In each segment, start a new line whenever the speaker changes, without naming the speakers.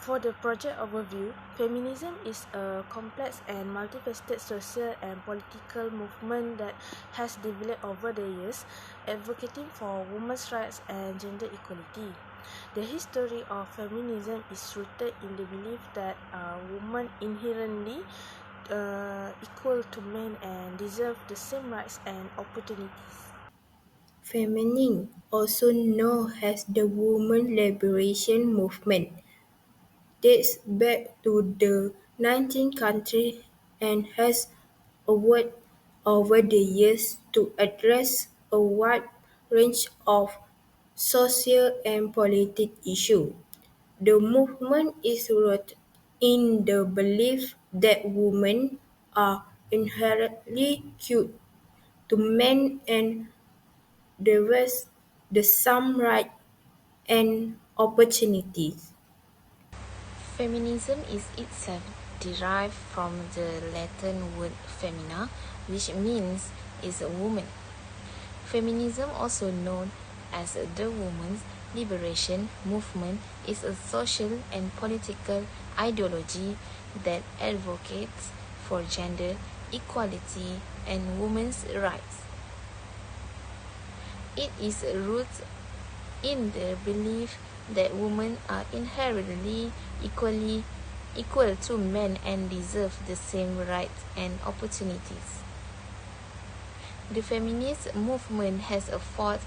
For the project overview, feminism is a complex and multifaceted social and political movement that has developed over the years, advocating for women's rights and gender equality. The history of feminism is rooted in the belief that women inherently equal to men and deserve the same rights and opportunities.
Feminism, also known as the women liberation movement, dates back to the 19th century and has evolved over the years to address a wide range of social and political issues. The movement is rooted in the belief that women are inherently equal to men and deserve the same rights and opportunities.
Feminism is itself derived from the Latin word femina, which means is a woman. Feminism, also known as the women's liberation movement, is a social and political ideology that advocates for gender equality and women's rights. It is rooted in the belief that women are inherently equal to men and deserve the same rights and opportunities. The feminist movement has fought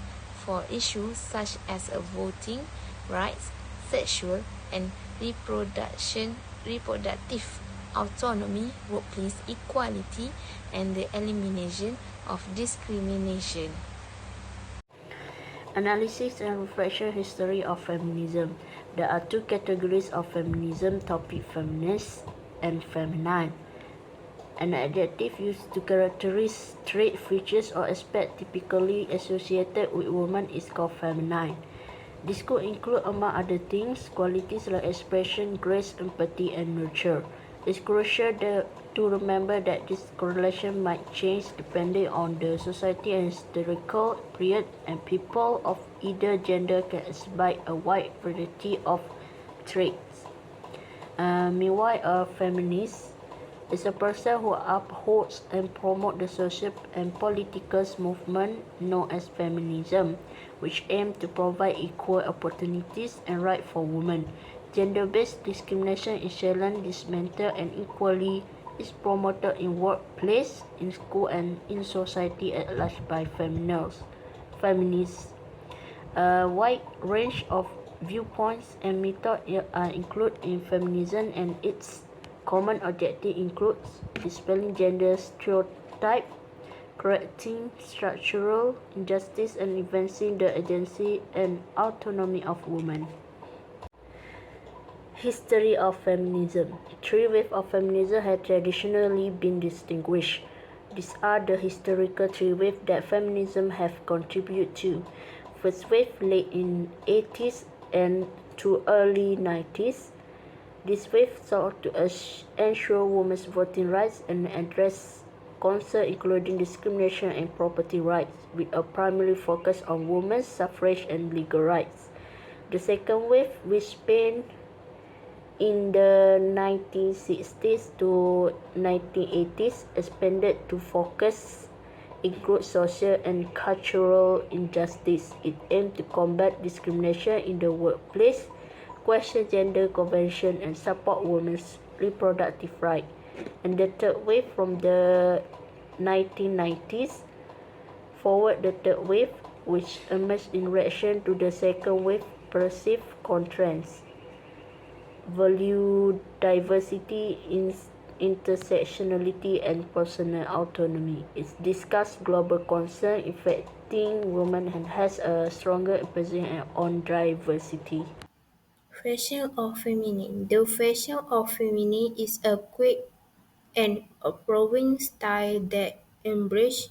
for issues such as voting rights, sexual and reproductive autonomy, workplace equality, and the elimination of discrimination.
Analysis and reflection history of feminism. There are two categories of feminism: topic feminist and feminine. An adjective used to characterize trait, features, or aspect typically associated with women is called feminine. This could include, among other things, qualities like expression, grace, empathy, and nurture. It's crucial to remember that this correlation might change depending on the society and historical period, and people of either gender can exhibit a wide variety of traits. Meanwhile, a feminist is a person who upholds and promotes the social and political movement known as feminism, which aims to provide equal opportunities and rights for women. Gender-based discrimination is challenged, dismantled, and equally is promoted in workplace, in school, and in society at large by feminists. A wide range of viewpoints and methods are included in feminism, and its common objective includes dispelling gender stereotypes, correcting structural injustice, and advancing the agency and autonomy of women. History of feminism. Three waves of feminism have traditionally been distinguished. These are the historical three waves that feminism have contributed to. First wave late in 80s and to early 90s. This wave sought to ensure women's voting rights and address concerns including discrimination and property rights, with a primary focus on women's suffrage and legal rights. The second wave, which spanned in the 1960s to 1980s, expanded to focus include social and cultural injustice. It aimed to combat discrimination in the workplace, question gender convention, and support women's reproductive rights. And the third wave from the 1990s forward, the third wave, which emerged in reaction to the second wave, perceived contrasts, value diversity, intersectionality, and personal autonomy. It discusses global concerns affecting women and has a stronger emphasis on diversity.
Fashion of feminism. The fashion of feminism is a quick and approving style that embraces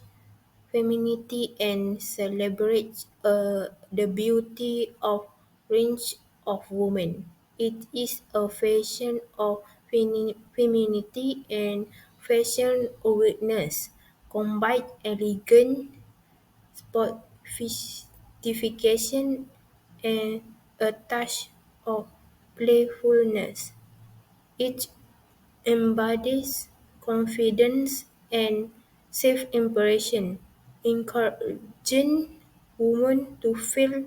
femininity and celebrates the beauty of range of women. It is a fashion of femininity and fashion awareness, combine elegant sophistication and a touch of playfulness. It embodies confidence and self-expression, encouraging women to feel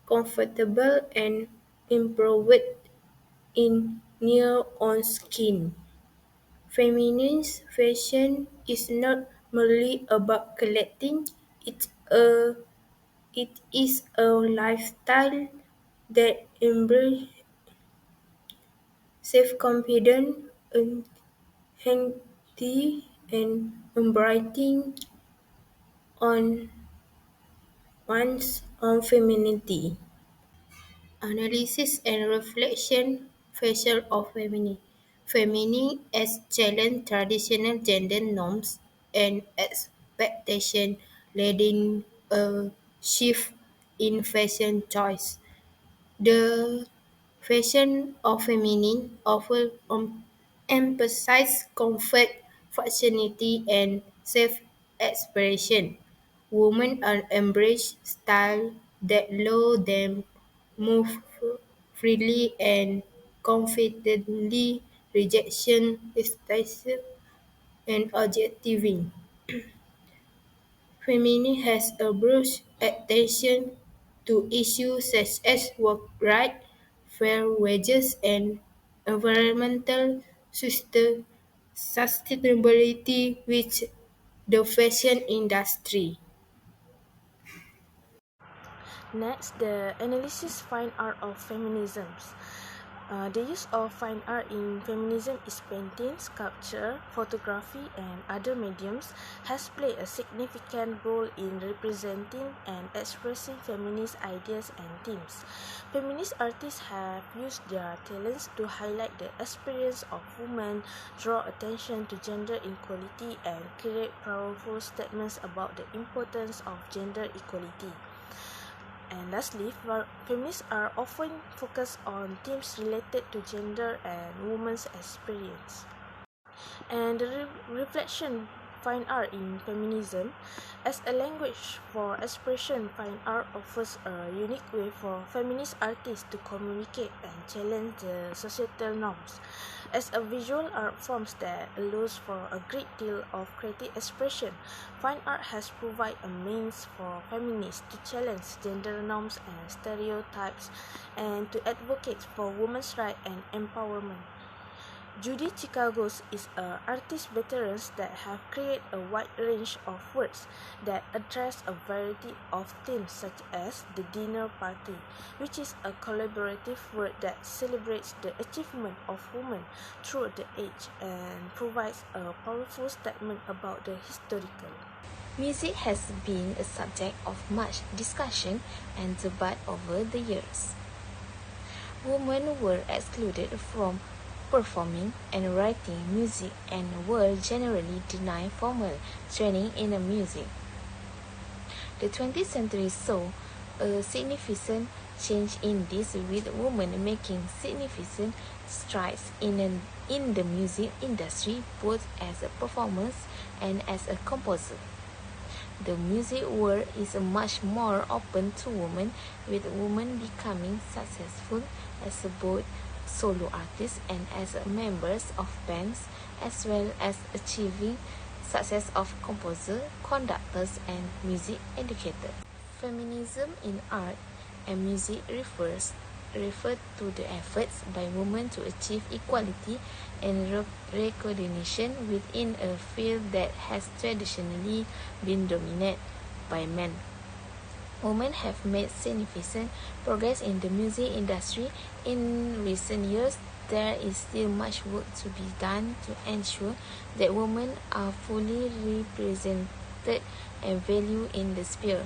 comfortable and empowered in their own skin. Feminist fashion is not merely about collecting, it's a, it is a lifestyle that embraces self-confidence, healthy, and embracing on one's own femininity. Analysis and reflection facial of feminine. Feminine as challenge traditional gender norms and expectation leading a shift in fashion choice. The fashion of feminine often emphasize comfort, functionality, and self-expression. Women are embrace style that allow them move freely and confidently, rejection, aesthetic, and objectiving. Feminism has brought attention to issues such as work rights, fair wages, and environmental sustainability with the fashion industry.
Next, the analysis fine art of feminisms. The use of fine art in feminism is painting, sculpture, photography, and other mediums has played a significant role in representing and expressing feminist ideas and themes. Feminist artists have used their talents to highlight the experience of women, draw attention to gender equality, and create powerful statements about the importance of gender equality. And lastly, feminists are often focused on themes related to gender and women's experience. And the reflection fine art in feminism as a language for expression. Fine art offers a unique way for feminist artists to communicate and challenge the societal norms. As a visual art form that allows for a great deal of creative expression, fine art has provided a means for feminists to challenge gender norms and stereotypes and to advocate for women's rights and empowerment. Judy Chicago's is a artist veterans that have created a wide range of works that address a variety of themes such as The Dinner Party, which is a collaborative work that celebrates the achievement of women through the age and provides a powerful statement about the historical.
Music has been a subject of much discussion and debate over the years. Women were excluded from performing and writing music and were generally denied formal training in music. The 20th century saw a significant change in this, with women making significant strides in the music industry, both as a performer and as a composer. The music world is much more open to women, with women becoming successful as both solo artists and as members of bands, as well as achieving success of composers, conductors, and music educators. Feminism in art and music refer to the efforts by women to achieve equality and recognition within a field that has traditionally been dominated by men. Women have made significant progress in the music industry in recent years. There is still much work to be done to ensure that women are fully represented and valued in the sphere.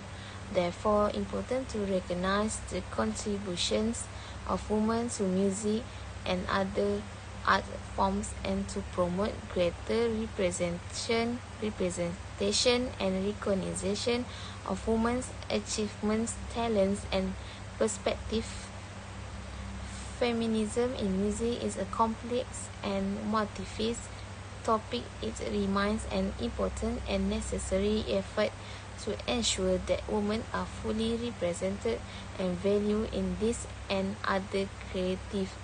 Therefore, important to recognize the contributions of women to music and other art forms and to promote greater representation and recognition of women's achievements, talents, and perspectives. Feminism in music is a complex and multifaceted topic. It remains an important and necessary effort to ensure that women are fully represented and valued in this and other creative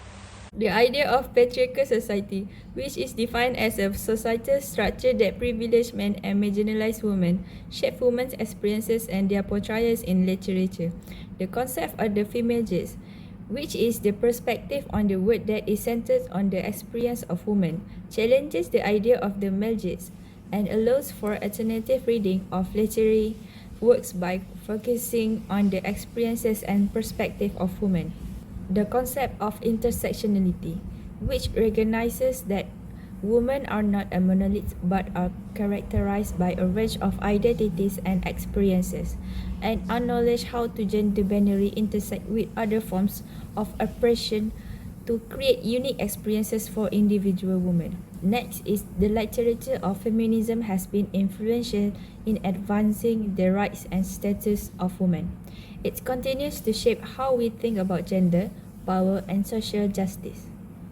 The idea of patriarchal society, which is defined as a societal structure that privileges men and marginalizes women, shapes women's experiences and their portrayals in literature. The concept of the female gaze, which is the perspective on the world that is centered on the experience of women, challenges the idea of the male gaze and allows for alternative reading of literary works by focusing on the experiences and perspective of women. The concept of intersectionality, which recognizes that women are not a monolith but are characterized by a range of identities and experiences, and acknowledge how to gender binary intersect with other forms of oppression to create unique experiences for individual women. Next is the literature of feminism has been influential in advancing the rights and status of women. It continues to shape how we think about gender, power, and social justice.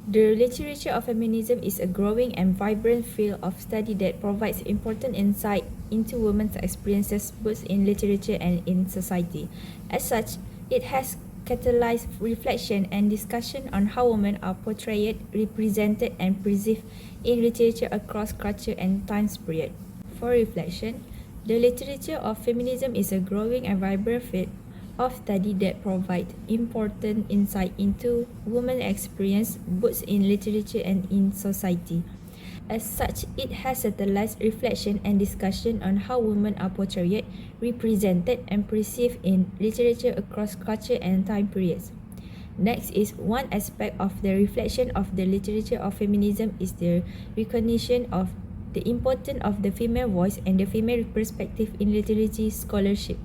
The literature of feminism is a growing and vibrant field of study that provides important insight into women's experiences both in literature and in society. As such, it has catalyzed reflection and discussion on how women are portrayed, represented, and perceived in literature across culture and time period. For reflection, the literature of feminism is a growing and vibrant field of study that provides important insight into women's experience both in literature and in society. As such, it has catalyzed reflection and discussion on how women are portrayed, represented, and perceived in literature across culture and time periods. Next is one aspect of the reflection of the literature of feminism is the recognition of the importance of the female voice and the female perspective in literary scholarship.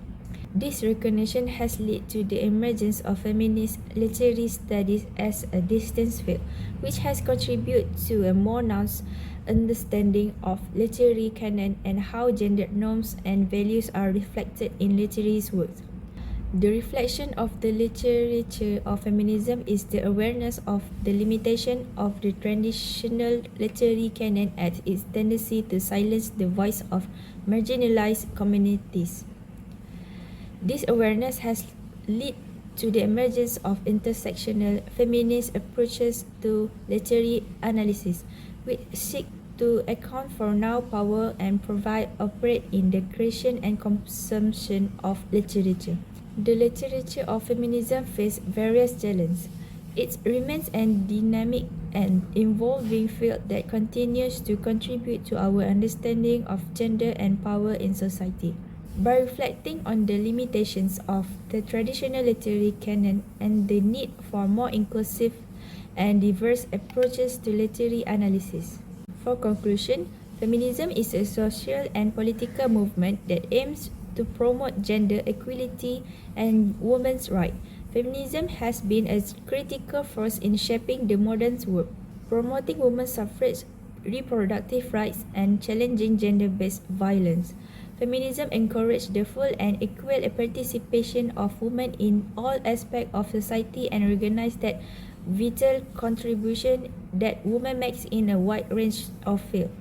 This recognition has led to the emergence of feminist literary studies as a distinct field, which has contributed to a more nuanced understanding of literary canon and how gender norms and values are reflected in literary works. The reflection of the literature of feminism is the awareness of the limitation of the traditional literary canon and its tendency to silence the voice of marginalized communities. This awareness has led to the emergence of intersectional feminist approaches to literary analysis, which seek to account for now power and operate in the creation and consumption of literature. The literature of feminism faces various challenges. It remains a dynamic and evolving field that continues to contribute to our understanding of gender and power in society. By reflecting on the limitations of the traditional literary canon and the need for more inclusive and diverse approaches to literary analysis. For conclusion, feminism is a social and political movement that aims to promote gender equality and women's rights. Feminism has been a critical force in shaping the modern world, promoting women's suffrage, reproductive rights, and challenging gender-based violence. Feminism encourages the full and equal participation of women in all aspects of society and recognizes that vital contribution that women makes in a wide range of fields.